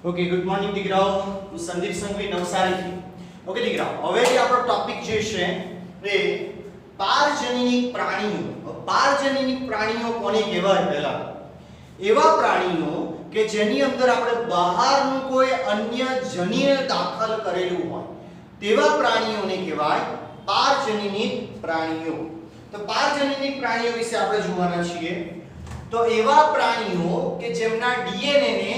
Okay good morning દીકરાઓ, હું Sandeep Sanghvi નવસારીથી. Okay દીકરાઓ, હવે જે આપણો ટોપિક જે છે એ પારજનીનિક પ્રાણીઓ. પારજનીનિક પ્રાણીઓ કોને કહેવાય? પહેલા એવા પ્રાણીઓ કે જેની અંદર આપણે બહારનું કોઈ અન્ય જનીન દાખલ કરેલું હોય તેવા પ્રાણીઓને કહેવાય પારજનીનિક પ્રાણીઓ. તો પારજનીનિક પ્રાણીઓ વિશે આપણે જોવાના છીએ. તો એવા પ્રાણીઓ કે જેમના ડીએનએ ને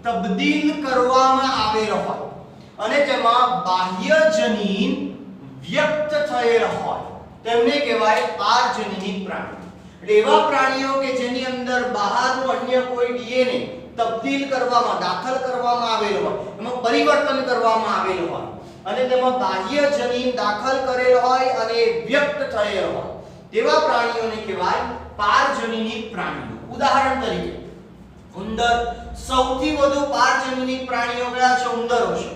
તબદીલ કરવામાં આવેલ હોય અને તેમાં બાહ્ય જનીન વ્યક્ત થયેલ હોય તેમને કહેવાય પારજનીનિક પ્રાણીઓ. એટલે એવા પ્રાણીઓ કે જેની અંદર બહારનું અન્ય કોઈ ડીએનએ તબદીલ કરવામાં દાખલ કરવામાં આવેલ હોય, એમાં પરિવર્તન કરવામાં આવેલ હોય અને તેમાં બાહ્ય જનીન દાખલ કરેલ હોય અને વ્યક્ત થયેલ હોય તેવા પ્રાણીઓને કહેવાય પારજનીનિક પ્રાણીઓ. ઉદાહરણ તરીકે ઉંદર. સૌથી વધુ પારજનીનિક પ્રાણીઓ કયા છે? ઉંદરો છે.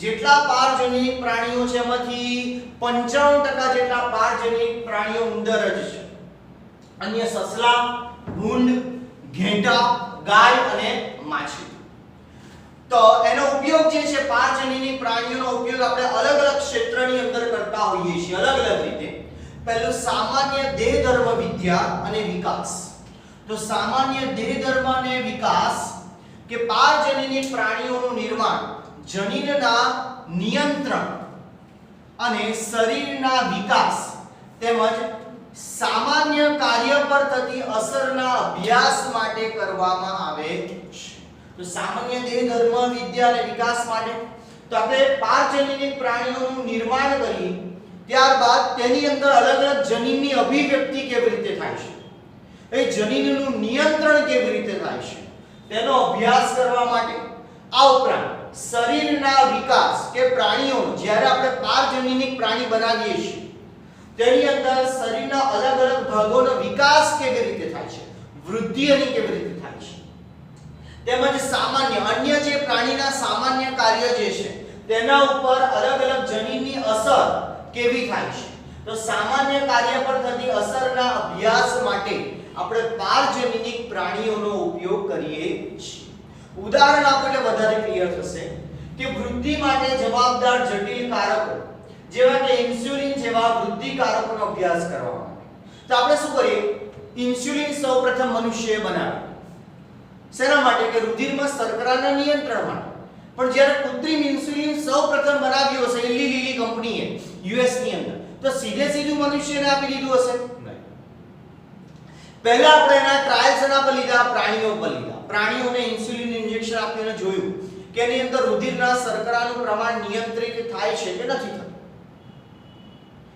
જેટલા પારજનીનિક પ્રાણીઓ છે એમાંથી 95% જેટલા પારજનીનિક પ્રાણીઓ ઉંદર જ છે. અન્ય સસલા, ભૂંડ, ઘેટાં, ગાય અને માછલી. તો એનો ઉપયોગ જે છે પારજનીનિક પ્રાણીઓનો ઉપયોગ આપણે અલગ અલગ ક્ષેત્રની અંદર કરતા હોઈએ છીએ, અલગ અલગ રીતે. પહેલું સામાન્ય દેહ ધર્મ વિદ્યા અને વિકાસ. તો સામાન્ય દેહ ધર્મ અને વિકાસ કે પારજનીનિક પ્રાણીઓનું નિર્માણ જનીનના નિયંત્રણ અને શરીરના વિકાસ તેમજ સામાન્ય કાર્ય પર થતી અસરના અભ્યાસ માટે કરવામાં આવે છે. તો સામાન્ય દેહ ધર્મ વિદ્યા અને વિકાસ માટે તો આપણે પારજનીનિક પ્રાણીઓનું નિર્માણ કરીએ ત્યારબાદ તેની અંદર અલગ અલગ જનીનની અભિવ્યક્તિ કેવી રીતે થાય છે, એ જનીનનું નિયંત્રણ કેવી રીતે થાય છે તેનો અભ્યાસ કરવા માટે, આ ઉપરાંત શરીરના વિકાસ કે પ્રાણીઓ જ્યારે આપણે પારજનીનિક પ્રાણી બનાવીએ છીએ તેની અંદર શરીરના અલગ અલગ ભાગોનો વિકાસ કેવી રીતે થાય છે, વૃદ્ધિ એની કેવી રીતે થાય છે, તેમજ સામાન્ય અન્ય જે પ્રાણીના સામાન્ય કાર્ય જે છે તેના ઉપર અલગ અલગ જનીનની અસર કેવી થાય છે. તો સામાન્ય કાર્ય પર થતી અસરના અભ્યાસ માટે આપણે પારજનીનિક પ્રાણીઓનો ઉપયોગ કરીએ છીએ. ઉદાહરણ આપો એટલે વધારે ક્લિયર થશે કે વૃદ્ધિ માટે જવાબદાર જટિલ કારકો જેવા કે ઇન્સ્યુલિન જેવા વૃદ્ધિકારકોનો અભ્યાસ કરવા માટે તો આપણે શું કરીએ? ઇન્સ્યુલિન સૌપ્રથમ મનુષ્યએ બનાવ્યું. શેના માટે? કે રુધિરમાં શર્કરાના નિયંત્રણ માટે. પણ જ્યારે કૃત્રિમ ઇન્સ્યુલિન સૌપ્રથમ બનાવ્યું હશે ઇલી લીલી કંપનીએ યુએસ ની અંદર, તો સીધું મનુષ્યને આપી દીધું હશે? નહીં. પહેલા આપણે એના ટ્રાયલ્સ એના પર લીધા? પ્રાણીઓ પર લીધા. પ્રાણીઓને ઇન્સ્યુલિન ઇન્જેક્શન આપીને જોયું કે એની અંદર રુધિરના શર્કરાનું પ્રમાણ નિયંત્રિત થાય છે કે નથી થતું.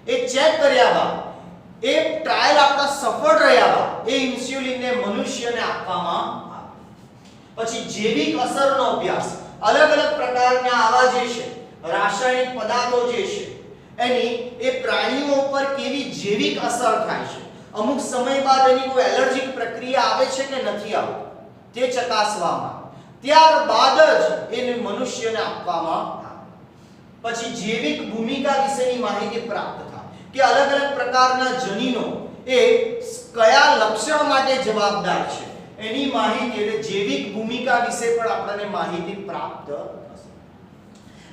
એ ચેક કર્યા બાદ એ ટ્રાયલ આપણા સફળ રહ્યા બાદ એ ઇન્સ્યુલિનને મનુષ્યને આપવામાં આવે. પછી જૈવિક અસરનો અભ્યાસ, અલગ અલગ પ્રકારના આવા જે છે રાસાયણિક પદાર્થો જે છે એની એ પ્રાણીઓ ઉપર કેવી જૈવિક અસર થાય છે, અમુક સમય બાદ એની કોઈ એલર્જીક પ્રક્રિયા આવે છે કે નથી આવતી તે ચકાસવામાં, ત્યારબાદ જ એને મનુષ્યને આપવામાં આવે. પછી જૈવિક ભૂમિકા વિશેની માહિતી પ્રાપ્ત થાય કે અલગ અલગ પ્રકારના જનીનો એ કયા લક્ષણ માટે જવાબદાર છે એની માહિતી, એટલે જૈવિક ભૂમિકા વિશે પણ આપણને માહિતી પ્રાપ્ત થશે.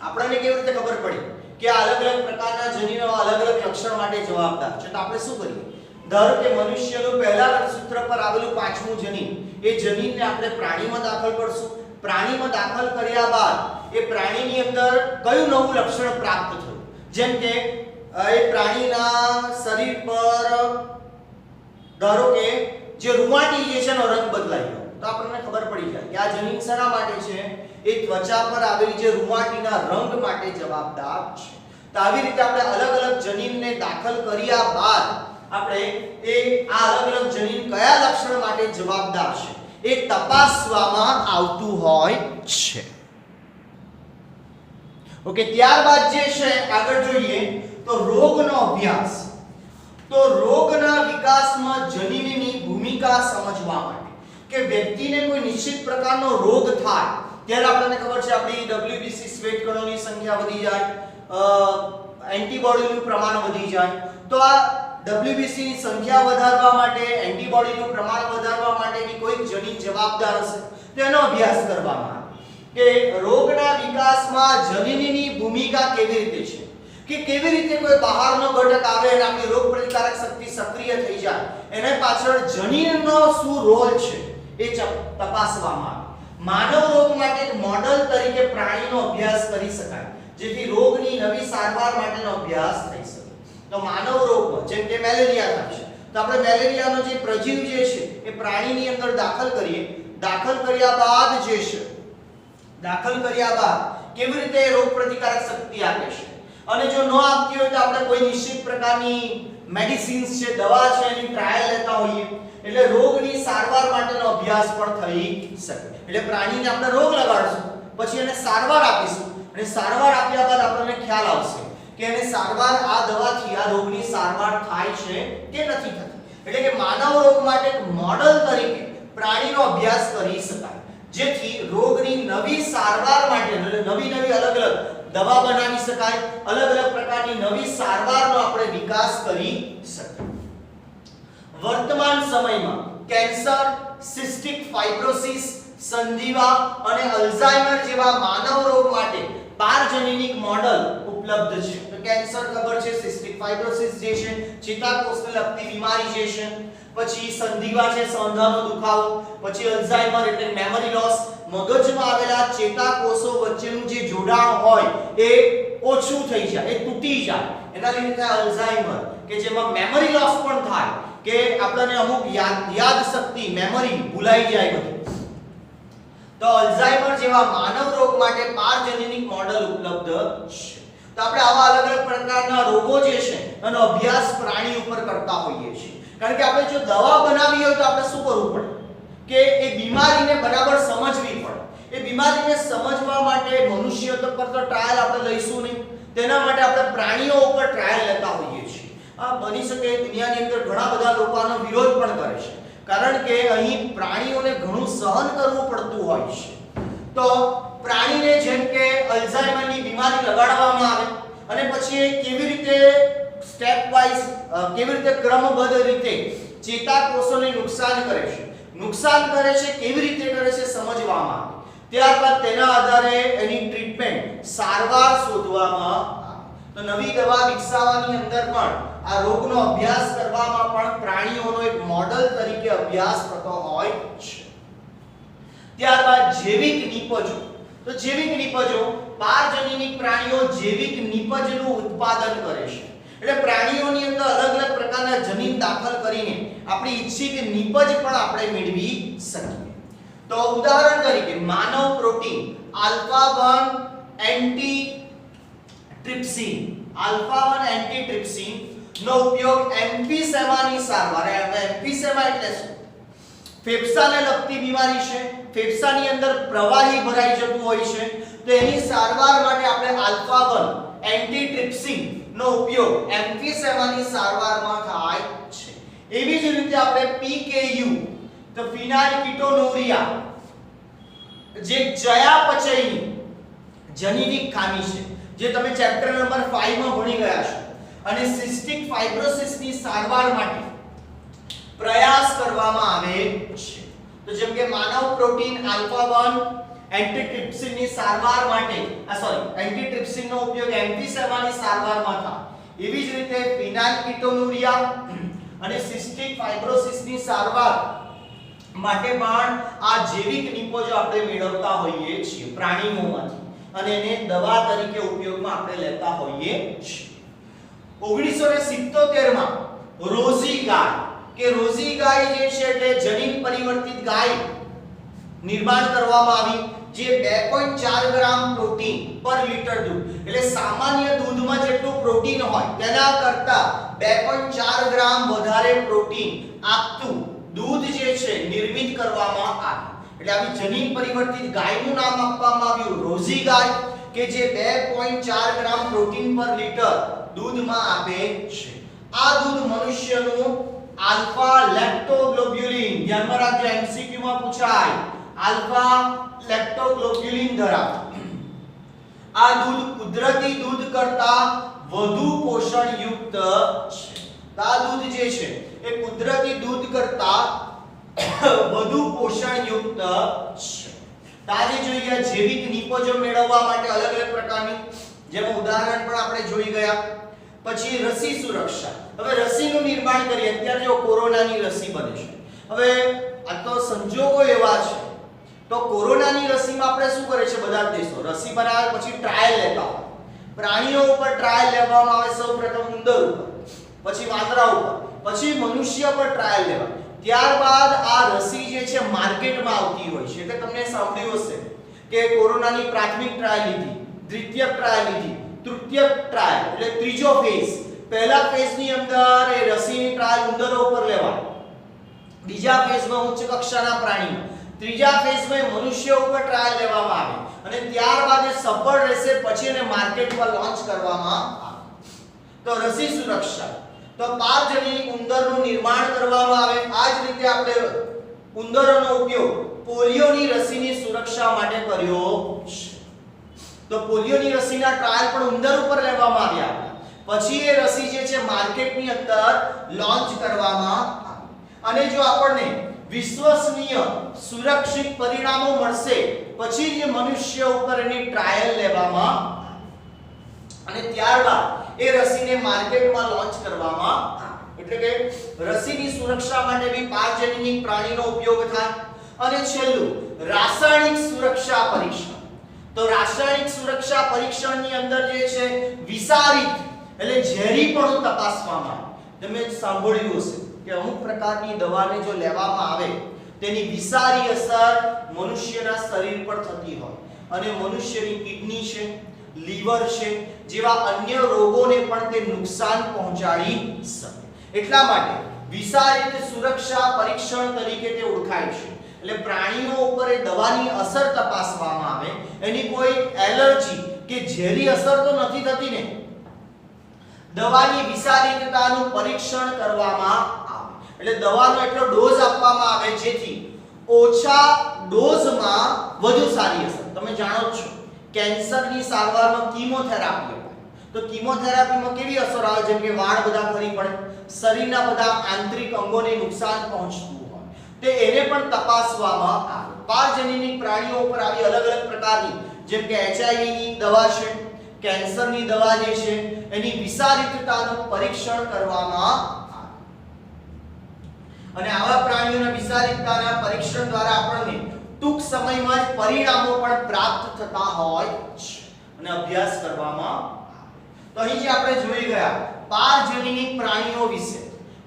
આપણને કેવી રીતે ખબર પડી કે આ અલગ અલગ પ્રકારના જનીનો અલગ અલગ લક્ષણ માટે જવાબદાર છે? તો આપણે શું કરીએ? ધારો કે મનુષ્યનું પહેલા રંગસૂત્ર પર આવેલું પાંચમું જનીન, એ જનીનને આપણે પ્રાણીમાં દાખલ કરશું. પ્રાણીમાં દાખલ કર્યા બાદ એ પ્રાણીની અંદર કયું નવું લક્ષણ પ્રાપ્ત થયું, જેમ કે એ પ્રાણીના શરીર પર ધારો કે જે રૂંવાટી જે છે એનો રંગ બદલાઈ ગયો, તો આપણને ખબર પડી જાય કે આ જનીન શેના માટે છે? એ ત્વચા પર આવેલી જે રૂંવાટીના રંગ માટે જવાબદાર છે. તો આવી રીતે આપણે અલગ અલગ જનીનને દાખલ કર્યા બાદ આપણે એ આ અલગ અલગ જનીન કયા લક્ષણ માટે જવાબદાર છે એ તપાસવામાં આવતું હોય છે. ઓકે, ત્યારબાદ જે છે આગળ જોઈએ તો રોગનો અભ્યાસ. તો રોગના વિકાસમાં જનીનની ભૂમિકા સમજવા માટે કે વ્યક્તિને કોઈ નિશ્ચિત પ્રકારનો રોગ થાય ત્યારે આપણને ખબર છે આપણી WBC સ્વેટ કણોની સંખ્યા વધી જાય, એન્ટીબોડીનું પ્રમાણ વધી જાય. તો આ WBC ની સંખ્યા વધારવા માટે, એન્ટીબોડીનું પ્રમાણ વધારવા માટેની કોઈ જનીન જવાબદાર હશે તેનો અભ્યાસ કરવામાં આવે કે રોગના વિકાસમાં જનીનની ભૂમિકા કેવી રીતે છે, કે કેવી રીતે કોઈ બહારનો ઘટક આવે અને આપણી રોગ પ્રતિકારક શક્તિ સક્રિય થઈ જાય, એને પાછળ જનીનનો શું રોલ છે એ તપાસવામાં આવે. માનવ રોગ માટે એક મોડેલ તરીકે પ્રાણીનો અભ્યાસ કરી શકાય જેથી રોગની નવી સારવાર માટેનો અભ્યાસ થઈ શકે. તો માનવ રોગમાં જેમ કે મેલેરિયા થાય છે તો આપણે મેલેરિયાનો જે પ્રજીવ જે છે એ પ્રાણીની અંદર દાખલ કરીએ. દાખલ કર્યા બાદ જે છે કેવી રીતે રોગ પ્રતિકારક શક્તિ આપે છે, અને જો ન આપતી હોય તો આપણે કોઈ નિશ્ચિત પ્રકારની મેડિસિન્સ છે, દવા છે, એની ટ્રાયલ લેતા હોઈએ એટલે રોગની સારવાર માટેનો અભ્યાસ પણ થઈ શકે. એટલે પ્રાણીને આપણે રોગ લગાડશું, પછી એને સારવાર આપીશું અને સારવાર આપ્યા બાદ આપણને ખ્યાલ આવશે કે એને સારવાર આ દવાથી આ રોગની સારવાર થાય છે કે નથી થતી. એટલે કે માનવ રોગ માટે એક મોડેલ તરીકે પ્રાણીનો અભ્યાસ કરી શકાય જેથી રોગની નવી સારવાર માટે નવી અલગ અલગ દવા બનાવી શકાય, અલગ અલગ પ્રકારની નવી સારવારનો આપણે વિકાસ કરી શકીએ. વર્તમાન સમયમાં કેન્સર, સિસ્ટિક ફાઇબ્રોસિસ, સંધિવા અને અલ્ઝાઇમર જેવા માનવ રોગ માટે પારજનીનિક મોડેલ ઉપલબ્ધ છે. તો કેન્સર ખબર છે, સિસ્ટિક ફાઇબ્રોસિસ જે છે ચેતાકોષને લગતી બીમારી જે છે, પછી સંધિવા છે સાંધાનો દુખાવો, પછી અલ્ઝાઇમર એટલે મેમરી લોસ, મગજમાં આવેલા ચેતાકોષો વચ્ચેનું જે જોડાણ હોય એ ઓછું થઈ જાય, એ તૂટી જાય, એના લીધે થાય અલ્ઝાઇમર કે જેમાં મેમરી લોસ પણ થાય કે આપણને અમુક યાદ શક્તિ મેમરી ભૂલાઈ જાય બધું. તો અલ્ઝાઇમર જેવા માનવ રોગ માટે પારજનીનિક મોડેલ ઉપલબ્ધ છે. તો આપણે આવા અલગ અલગ પ્રકારના રોગો જે છે એનો અભ્યાસ પ્રાણી ઉપર કરતા હોઈએ છીએ. કારણ કે આપણે જો દવા બનાવી હોય તો આપણે શું કરવું પડે કે એ બીમારીને બરાબર સમજવી પડે. એ બીમારીને સમજવા માટે મનુષ્ય પર તો ટ્રાયલ આપણે લઈશું નહીં, તેના માટે આપણે પ્રાણીઓ ઉપર ટ્રાયલ લેતા હોઈએ છીએ. આ બની શકે દુનિયાની અંદર ઘણા બધા લોકો આનો વિરોધ પણ કરે છે કારણ કે અહીં પ્રાણીઓને ઘણું સહન કરવું પડતું હોય છે. તો પ્રાણીને જેમ કે અલ્ઝાઇમરની બીમારી લગાડવામાં આવે અને પછી એ કેવી રીતે સ્ટેપ વાઇઝ કેવી રીતે ક્રમબદ્ધ રીતે ચેતાકોષોને નુકસાન કરે છે કેવી રીતે કરે છે સમજવામાં આવે. ત્યારબાદ તેના આધારે એની ટ્રીટમેન્ટ સારવાર શોધવામાં આવે. તો નવી દવા વિકસાવવાની અંદર પણ આ રોગનો અભ્યાસ કરવામાં પણ પ્રાણીઓનો એક મોડેલ તરીકે અભ્યાસ થતો હોય છે. ત્યારબાદ જૈવિક નિપજો. તો જૈવિક નિપજો પારજનીનિક પ્રાણીઓ જૈવિક નિપજનું ઉત્પાદન કરે છે. એટલે પ્રાણીઓની અંદર અલગ અલગ પ્રકારના જનીન દાખલ કરીને આપણી ઈચ્છિત નિપજ પણ આપણે મેળવી શકીએ. તો ઉદાહરણ તરીકે માનવ પ્રોટીન આલ્ફા 1 એન્ટીટ્રિપ્સિન નો ઉપયોગ એમ્ફીસેમાની સારવાર. એમ્ફીસેમા એટલે શું? ફેફસાને લગતી બીમારી છે, ફેફસાની અંદર પ્રવાહી ભરાઈ જતું હોય છે, તો એની સારવાર માટે આપણે આલ્ફા 1 એન્ટીટ્રિપ્સિન નો ઉપયોગ એમ્ફીસેમાની સારવારમાં થાય છે. એવી જ રીતે આપણે PKU તો ફિનાઇલકીટોનુરિયા જે ચયાપચયની જનીનિક ખામી છે જે તમે ચેપ્ટર નંબર 5 માં ભણી ગયા છો, અને સિસ્ટિક ફાઇબ્રોસિસની સારવાર માટે પ્રયાસ કરવામાં આવે છે. તો જેમ કે માનવ પ્રોટીન આલ્ફા 1 એન્ટીટ્રિપ્સિનની સારવાર માટે એન્ટીટ્રિપ્સિનનો ઉપયોગ એમ્ફીસેમાની સારવારમાં થાય, એવી જ રીતે ફિનાઇલકીટોનુરિયા અને સિસ્ટિક ફાઇબ્રોસિસની સારવાર માટે પણ આ જૈવિક નિપજો આપણે મેળવતા હોઈએ છીએ પ્રાણીઓમાંથી અને એને દવા તરીકે ઉપયોગમાં આપણે લેતા હોઈએ છીએ. 1977 માં રોઝી ગાય જે છે એટલે જનીન પરિવર્તિત ગાય નિર્માણ કરવામાં આવી જે 2.4 ગ્રામ પ્રોટીન પર લિટર દૂધ, એટલે સામાન્ય દૂધમાં જેટલું પ્રોટીન હોય તેના કરતા 2.4 ગ્રામ વધારે પ્રોટીન આપતું દૂધ જે છે નિર્મિત કરવામાં આવ્યું. એટલે આવી જનીન પરિવર્તિત ગાયનું નામ આપવામાં આવ્યું રોઝી ગાય કે જે 2.4 ગ્રામ પ્રોટીન પર લિટર દૂધમાં આપે છે. આ દૂધ મનુષ્યનું આલ્ફા લેક્ટોગ્લોબ્યુલિન, ધ્યાનમાં રાખજો એમસીક્યુ માં પૂછાય, આલ્ફા લેક્ટોગ્લોબ્યુલિન ધરાવે. આ દૂધ કુદરતી દૂધ કરતા વધુ પોષણયુક્ત છે. આ દૂધ જે છે એ કુદરતી દૂધ કરતા વધુ પોષણયુક્ત છે. તો આજે જોઈ ગયા જૈવિક નિપજો મેળવવા માટે અલગ અલગ પ્રકારની, જેમાં ઉદાહરણ પણ આપણે જોઈ ગયા. પછી રસી સુરક્ષા. હવે રસીનું નિર્માણ કરીએ. અત્યારે જો કોરોનાની રસી બને છે. હવે આ તો સંજોગો એવા છે તો કોરોનાની રસીમાં આપણે શું કરે છે બધા દેશો, રસી બનાવે પછી ટ્રાયલ લેતા હોય. પ્રાણીઓ ઉપર ટ્રાયલ લેવામાં આવે, સૌપ્રથમ ઉંદર ઉપર, પછી વાંદરા ઉપર, પછી મનુષ્ય પર ટ્રાયલ લેવા. ત્યારબાદ આ રસી જે છે માર્કેટમાં આવતી હોય છે. એટલે તમને સાંભળ્યું હશે કે કોરોનાની પ્રાથમિક ટ્રાયલ લીધી, દ્વિતીયક ટ્રાયલ લીધી, તૃતીયક ટ્રાયલ એટલે ત્રીજો ફેઝ. પહેલા ફેઝની અંદર એ રસીની ટ્રાયલ ઉંદરો ઉપર લેવાય, બીજા ફેઝમાં ઉચ્ચ કક્ષાના પ્રાણીઓ, ત્રીજા ફેઝમાં મનુષ્ય ઉપર ટ્રાયલ લેવામાં આવે અને ત્યારબાદ એ સફળ રહેશે પછી એને માર્કેટમાં લોન્ચ કરવામાં આવે. તો રસી સુરક્ષા, તો પારજનીય ઉંદરનું નિર્માણ કરવામાં આવે. આ જ રીતે આપણે ઉંદરોનો ઉપયોગ પોલિયોની રસીની સુરક્ષા માટે કર્યો છે. તો પોલિયોની રસીના ટ્રાયલ પણ ઉંદર ઉપર લેવામાં આવ્યા, પછી એ રસી જે છે માર્કેટની અંદર લોન્ચ કરવામાં આવી. અને જો આપણને વિશ્વસનીય સુરક્ષિત પરિણામો મળશે પછી જે મનુષ્ય ઉપર એની ટ્રાયલ લેવામાં અને ત્યારબાદ એ રસીને માર્કેટમાં લોન્ચ કરવામાં આવે. એટલે કે રસીની સુરક્ષા માટે બી પારજનીય પ્રાણીનો ઉપયોગ થાય. અને છેલ્લું રાસાયણિક સુરક્ષા પરીક્ષણ. તો રાસાયણિક સુરક્ષા પરીક્ષણની અંદર જે છે વિષારિત એટલે ઝેરીપણું તપાસવામાં આવે. તમે સાંભળ્યું હશે કે અમુક પ્રકારની દવાને જો લેવામાં આવે તેની વિષારી અસર મનુષ્યના શરીર પર થતી હોય અને મનુષ્યની કિડની છે, લીવર છે જેવા અન્ય રોગોને પણ તે નુકસાન પહોંચાડી શકે. એટલા માટે વિષારિત સુરક્ષા પરીક્ષણ તરીકે તે ઓળખાય છે. એટલે પ્રાણીઓ ઉપર એ દવાની અસર તપાસવામાં આવે. એની કોઈ એલર્જી કે ઝેરી અસર તો નથી થતી ને, દવાની વિષારિતતાનું પરીક્ષણ કરવામાં આવે. એટલે દવાનો એટલો ડોઝ આપવામાં આવે જેથી ઓછા ડોઝમાં વધુ સારી અસર. તમે જાણો છો કેન્સરની સારવારમાં કીમોથેરાપી અપાય. તો કીમોથેરાપીમાં કેવી અસર આવે? જેમ કે વાળ બધા ખરી પડે, શરીરના બધા આંતરિક અંગોને નુકસાન પહોંચતું હોય, તે એને પણ તપાસવામાં આવે. પારજનીય પ્રાણીઓ ઉપર આવી અલગ અલગ પ્રકારની જેમ કે HIV ની દવા છે, કેન્સરની દવા જે છે એની વિષારિતતાનું પરીક્ષણ કરવામાં આવે. અને આવા પ્રાણીઓના વિષારિતતાના પરીક્ષણ દ્વારા આપણને ટૂંક સમયમાં જ પરિણામો પણ પ્રાપ્ત થતા હોય છે અને અભ્યાસ કરવામાં આવે. તો અહીં જે આપણે જોઈ ગયા પારજનીય પ્રાણીઓ વિશે,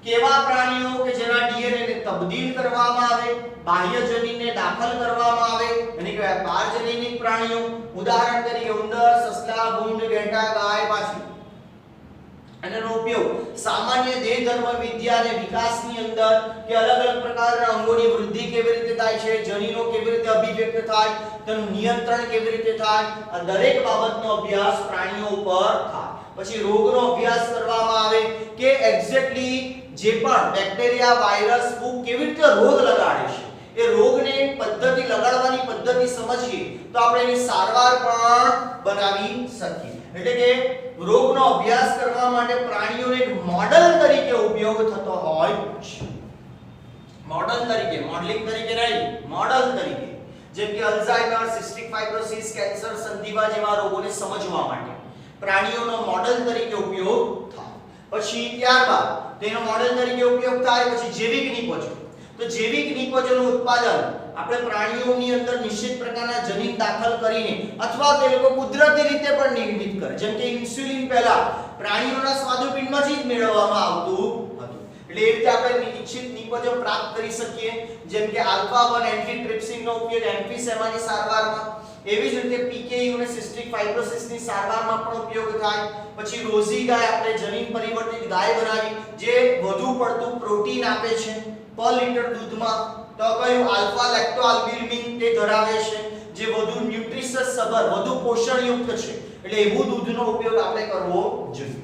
કેવા પ્રાણીઓ કે જેના DNA ને તબદીલ કરવામાં આવે, બાહ્ય જનીનને દાખલ કરવામાં આવે એને કહેવાય પારજનીય પ્રાણીઓ. ઉદાહરણ તરીકે ઉંદર, સસલા, ભૂંડ, ઘેટા, ગાય, માછલી. અને એનો ઉપયોગ સામાન્ય દેહ ધર્મ વિદ્યા અને વિકાસની અંદર કે અલગ અલગ પ્રકારના અંગોની વૃદ્ધિ કેવી રીતે થાય છે, જનીનો કેવી રીતે અભિવ્યક્ત થાય, તેનું નિયંત્રણ કેવી રીતે થાય, આ દરેક બાબતનો અભ્યાસ પ્રાણીઓ ઉપર થાય. પછી રોગનો અભ્યાસ કરવામાં આવે કે એક્ઝેક્ટલી જે પણ બેક્ટેરિયા, વાયરસ, ફૂગ કેવી રીતે રોગ લગાડે છે, એ રોગને પદ્ધતિ લગાડવાની પદ્ધતિ સમજીએ તો આપણે એની સારવાર પણ બનાવી શકીએ. એટલે કે રોગનો અભ્યાસ કરવા માટે પ્રાણીઓને એક મોડેલ તરીકે ઉપયોગ થતો હોય છે. મોડેલ તરીકે, મોડેલિંગ તરીકે નહીં, મોડેલ તરીકે. જેમ કે અલ્ઝાઇમર, સિસ્ટિક ફાઇબ્રોસિસ, કેન્સર, સંધિવા જેવા રોગોને સમજવા માટે પ્રાણીઓનો મોડેલ તરીકે ઉપયોગ થાય. પછી ત્યારબાદ તેનો મોડેલ તરીકે ઉપયોગ થાય પછી જૈવિક નિપજો. તો જૈવિક નિપજોનું ઉત્પાદન આપણે પ્રાણીઓની અંદર નિશ્ચિત પ્રકારના જનીન દાખલ કરીને અથવા તે લોકો કુદરતી રીતે પણ નિર્મિત કરે. જેમ કે ઇન્સ્યુલિન પહેલા પ્રાણીઓના સ્વાદુપિંડમાંથી જ મેળવવામાં આવતું હતું. એટલે એ રીતે આપણે ઇચ્છિત નિપજો પ્રાપ્ત કરી શકીએ. જેમ કે આલ્ફા 1 એન્ટીટ્રિપ્સિનનો ઉપયોગ એમ્ફીસેમાની સારવારમાં, એવી જ રીતે પીકેયુ અને સિસ્ટિક ફાઇબ્રોસિસની સારવારમાં પણ ઉપયોગ થાય. પછી રોઝી ગાય આપણે જનીન પરિવર્તિત ગાય બનાવી જે વધુ પડતું પ્રોટીન આપે છે પર લિટર દૂધમાં. તો કયું આલ્ફા લેક્ટોઆલ્બ્યુમિન તે ધરાવે છે જે વધુ ન્યુટ્રિશસ સભર, વધુ પોષણયુક્ત છે. એટલે એવું દૂધનો ઉપયોગ આપણે કરવો જોઈએ.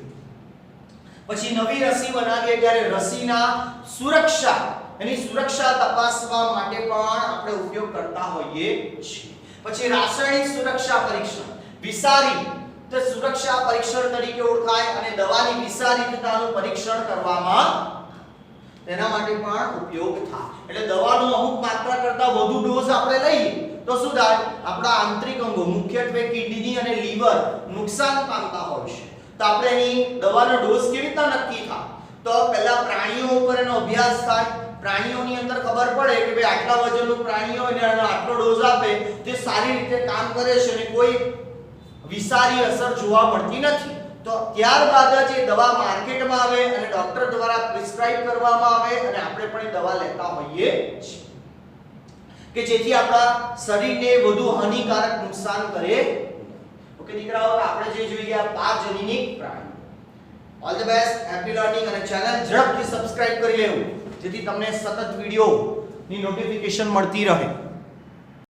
પછી નવી રસી બનાવીએ ત્યારે રસીના સુરક્ષા, એની સુરક્ષા તપાસવા માટે પણ આપણે ઉપયોગ કરતા હોઈએ છીએ. પછી રાસાયણિક સુરક્ષા પરીક્ષણ, વિષારી તે સુરક્ષા પરીક્ષણ તરીકે ઓળખાય અને દવાની વિષારિતતાનું પરીક્ષણ કરવામાં તેના માટે પણ ઉપયોગ થાય. એટલે દવાનો અમુક માત્રા કરતા વધુ ડોઝ આપણે લઈએ તો શું થાય? આપણા આંતરિક અંગો મુખ્યત્વે કિડની અને લીવર નુકસાન પામતા હોય છે. તો આપણે એની દવાનો ડોઝ કેવી રીતના નક્કી થાય? તો પહેલા પ્રાણીઓ ઉપર એનો અભ્યાસ થાય. પ્રાણીઓની અંદર ખબર પડે કે ભાઈ આટલા વજનનું પ્રાણીઓ એને આટલો ડોઝ આપે તે સારી રીતે કામ કરે છે અને કોઈ વિષારી અસર જોવા મળતી નથી. તો ત્યારબાદ જ એ દવા માર્કેટમાં આવે અને ડોક્ટર દ્વારા પ્રિસ્ક્રાઇબ કરવામાં આવે અને આપણે પણ એ દવા લેતા હોઈએ છીએ કે જેથી આપણા શરીરને વધુ હાનિકારક નુકસાન કરે. ઓકે દીકરાઓ, આપણે જે જોઈ ગયા પારજનીનિક પ્રાણીઓ. All the best, happy learning. અને ચેનલ ઝડપથી સબસ્ક્રાઇબ કરી લેવું જેથી તમને સતત વિડિયો ની નોટિફિકેશન મળતી રહે.